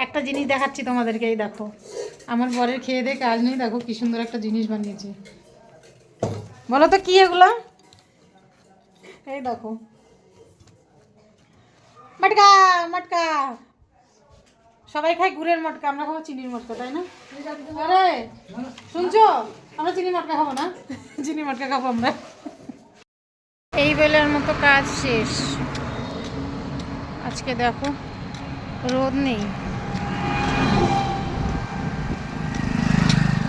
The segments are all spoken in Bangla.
একটা জিনিস দেখাচ্ছি তোমাদেরকে, এই দেখো আমার বরের খেয়ে দিয়ে কাজ নেই, দেখো কি সুন্দর একটা জিনিস বানিয়েছে। বলো তো কি এগুলো? এই দেখো মটকা, মটকা সবাই খায় গুড়ের মটকা, আমরা খাবো চিনির মটকা, তাই না? আরে শুনছো, আমরা চিনি মটকা খাবো না, চিনি মটকা খাবো আমরা। এই বেলার মতো কাজ শেষ। আজকে দেখো রোদ নেই,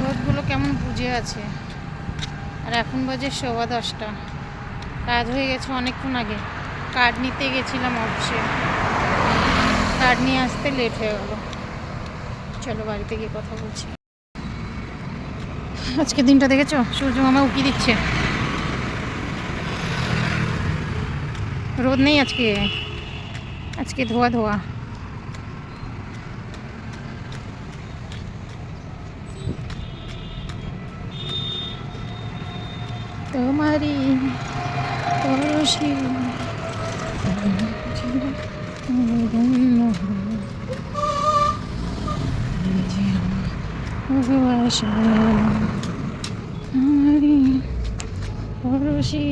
রোদগুলো কেমন বুঝে আছে। আর এখন বাজে 10:15, কাজ হয়ে গেছে অনেকক্ষণ আগে। কার্ড নিতে গেছিলাম অফিসে, কার্ড নিয়ে আসতে লেট হয়ে গেল। চলো বাড়িতে গিয়ে কথা বলছি। আজকে দিনটা দেখেছো, সূর্য মামা উকি দিচ্ছে, রোদ নেই আজকে, আজকে ধোয়া ধোয়া। তোমারি পরশি তোমারি পরশি।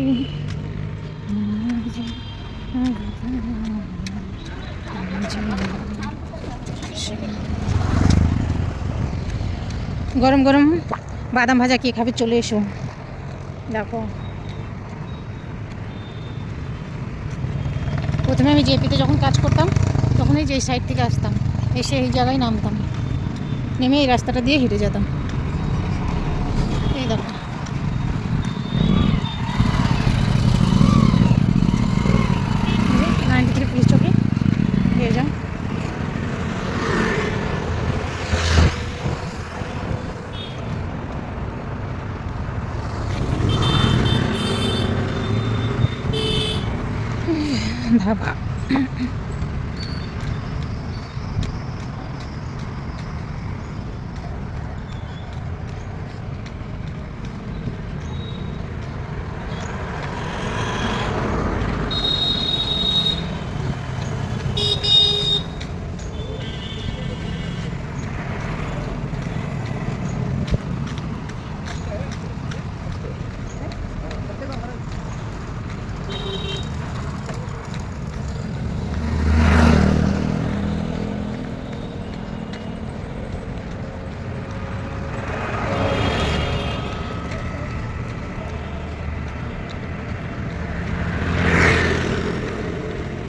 গরম গরম বাদাম ভাজা কে খাবে, চলে এসো। দেখো প্রথমে আমি জেপিতে যখন কাজ করতাম তখন এই যে সাইড থেকে আসতাম, এসে এই জায়গায় নামতাম, নেমে এই রাস্তাটা দিয়ে হেঁটে যেতাম। এই দেখো 93 পুলিশ চৌকি দিয়ে যাও। ধাবা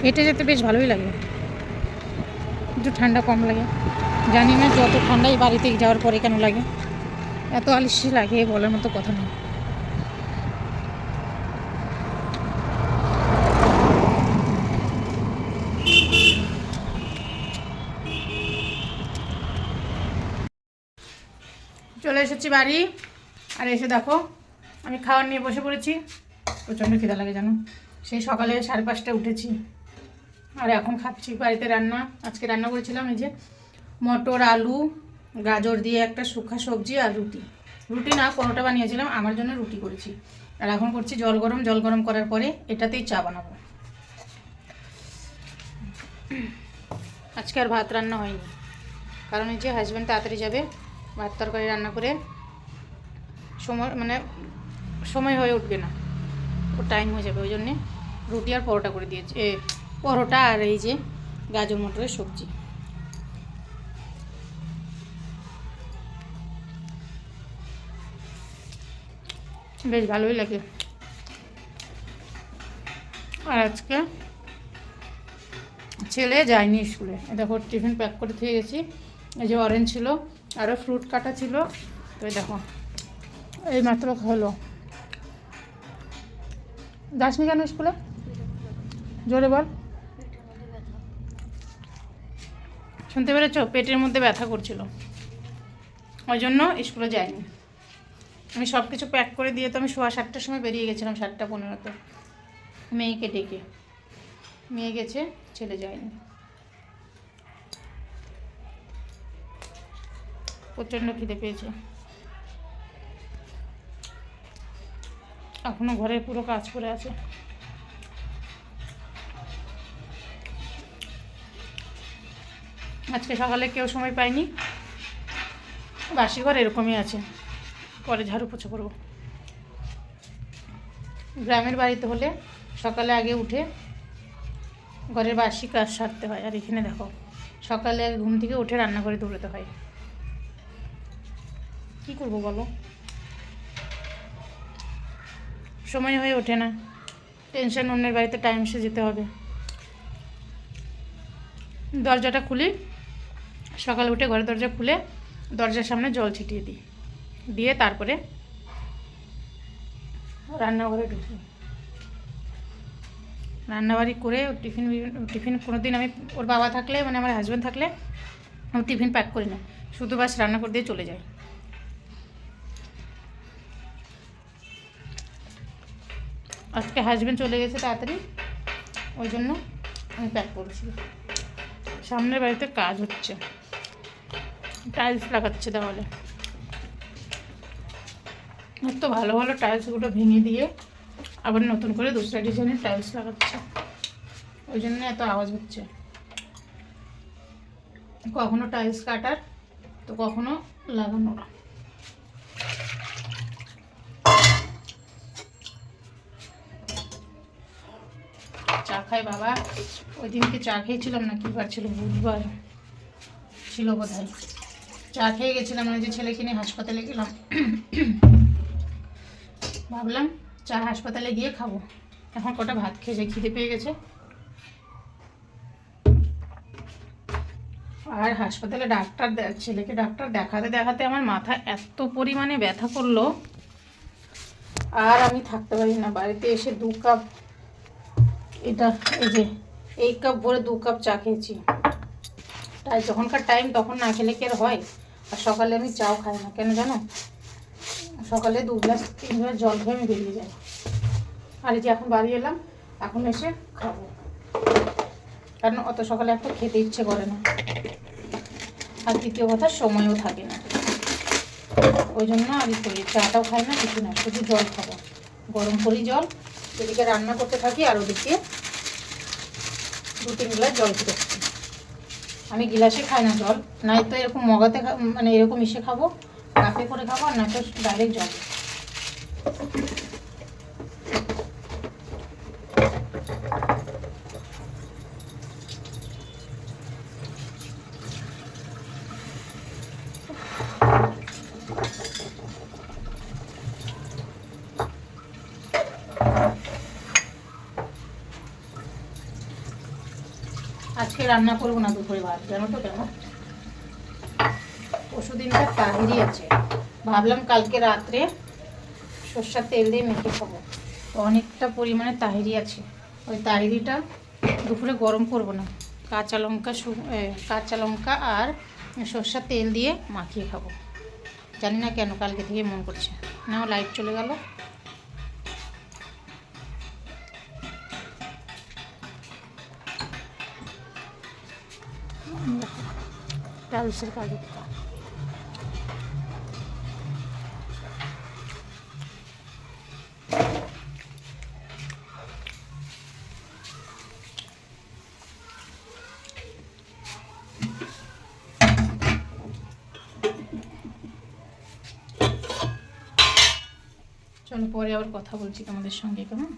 হেঁটে যেতে বেশ ভালোই লাগে, একটু ঠান্ডা কম লাগে। জানি না যত ঠান্ডাই বাড়িতে যাওয়ার পরে কেন লাগে, এত আলিশি লাগে বলার মতো কথা নেই। চলে এসেছি বাড়ি, আর এসে দেখো আমি খাবার নিয়ে বসে পড়েছি। প্রচণ্ড খিদা লাগে জানো, সেই সকালে 5:30টায় উঠেছি আর এখন খাচ্ছি। বাড়িতে রান্না, আজকে রান্না করেছিলাম এই যে মটর আলু গাজর দিয়ে একটা শুকনো সবজি আর রুটি। রুটি না, পরোটা বানিয়েছিলাম, আমার জন্য রুটি করেছি। আর এখন করছি জল গরম, জল গরম করার পরে এটাতেই চা বানাবো। আজকে আর ভাত রান্না হয়নি, কারণ এই যে হাজব্যান্ড তাড়াতাড়ি যাবে, ভাত তরকারি রান্না করে সময় হয়ে উঠবে না, ও টাইম হয়ে যাবে, ওই জন্যে রুটি আর পরোটা করে দিয়েছি, পরোটা আর এই যে গাজর মটরের সবজি। বেশ ভালোই লাগে। আর আজকে ছেলে যায়নি স্কুলে, দেখো টিফিন প্যাক করে দিয়ে গেছি। এই যে অরেঞ্জ ছিল, আরও ফ্রুট কাটা ছিল, তো দেখো এই মাত্র হলো। যাসনি কেন স্কুলে? জোরে বল, শুনতে পেরেছো? পেটের মধ্যে ব্যথা করছিল, ওই জন্য স্কুলে যাইনি। আমি সব কিছু প্যাক করে দিয়ে তো আমি 7:15টার সময় বেরিয়ে গেছিলাম, 7:15-তে মেয়েকে ডেকে। মেয়ে গেছে, ছেলে যায়নি। প্রচণ্ড খিদে পেয়েছে, এখনো ঘরের পুরো কাজ করে আছে। আজকে সকালে কেউ সময় পায়নি, বাসি ঘর এরকমই আছে, পরে ঝাড়ু পোছা করবো। গ্রামের বাড়িতে হলে সকালে আগে উঠে ঘরের বাসি কাজ সারতে হয়, আর এখানে দেখো সকালে ঘুম থেকে উঠে রান্না করে দৌড়াতে হয়। কী করবো বলো, সময় হয়ে ওঠে না, টেনশন, অন্যের বাড়িতে টাইম সে যেতে হবে। দরজাটা খুলি, সকালে উঠে ঘরের দরজা খুলে দরজার সামনে জল ছিটিয়ে দিই, দিয়ে তারপরে রান্নাঘরে ঢুকি। রান্নাবাড়ি করে টিফিন কোনো দিন আমি, ওর বাবা থাকলে মানে আমার হাজব্যান্ড থাকলে আমি টিফিন প্যাক করি না, শুধু বাস রান্না করে দিয়ে চলে যাই। আজকে হাজব্যান্ড চলে গেছে তাড়াতাড়ি, ওই জন্য আমি প্যাক করছি। সামনের বাড়িতে কাজ হচ্ছে, টাইলস লাগাচ্ছে দেওয়ালে, তো ভালো ভালো টাইলসগুলো ভেঙে দিয়ে আবার নতুন করে দুসরা ডিজাইনের টাইলস লাগাচ্ছে, ওই জন্য এত আওয়াজ হচ্ছে। কখনো টাইলস কাটার তো কখনো লাগানোর। চা খাই বাবা, ওই দিনকে চা খেয়েছিলাম না, কী বার ছিল, বুধবার ছিল বোধহয়, চা খেয়ে গেছিলাম, ওই যে ছেলেকে নিয়ে হাসপাতালে গেলাম, ভাবলাম চা হাসপাতালে গিয়ে খাবো, এখন কটা ভাত খেয়ে যাই, খিদে পেয়ে গেছে। আর হাসপাতালে ছেলেকে ডাক্তার দেখাতে দেখাতে আমার মাথা এত পরিমাণে ব্যথা করলো, আর আমি থাকতে পারি না। বাড়িতে এসে 2 কাপ, এটা এই যে এই কাপ ভরে 2 কাপ চা খেয়েছি। তাই যখনকার টাইম তখন না খেলে কি আর হয়। আর সকালে আমি চাও খাই না, কেন জানো, সকালে 2 গ্লাস 3 গ্লাস জল খেয়ে আমি বেরিয়ে যাই। আর এই যে এখন বাড়ি এলাম, এখন এসে খাবো, কারণ অত সকালে একটা খেতে ইচ্ছে করে না, আর দ্বিতীয় কথা সময়ও থাকে না, ওই জন্য আমি করি চাটাও খাই না, কিছু না, শুধু জল খাবো, গরম করি জল, এদিকে রান্না করতে থাকি আর ওদিকে 2-3 গ্লাস জল খেতে থাকি। আমি গিলাসে খাই না জল, নাই তো এরকম মগাতে মানে এরকম ইসে খাবো, কাপে করে খাবো, আর না তো ডাইরেক্ট জল। আজকে রান্না করবো না দুপুরে ভাত, জানো তো কেন, পরশুদিনটা তাহিরি আছে, ভাবলাম কালকে রাত্রে সর্ষের তেল দিয়ে মেখে খাবো, তো অনেকটা পরিমাণে তাহিরি আছে, ওই তাহিরিটা দুপুরে গরম করব না, কাঁচা লঙ্কা আর সর্ষের তেল দিয়ে মাখিয়ে খাবো। জানি না কেন কালকে থেকে মন করছে, নাও লাইট চলে গেল। টাইলসের কাজ হচ্ছে, চলো পরে আবার কথা বলছি তোমাদের সঙ্গে, কেমন।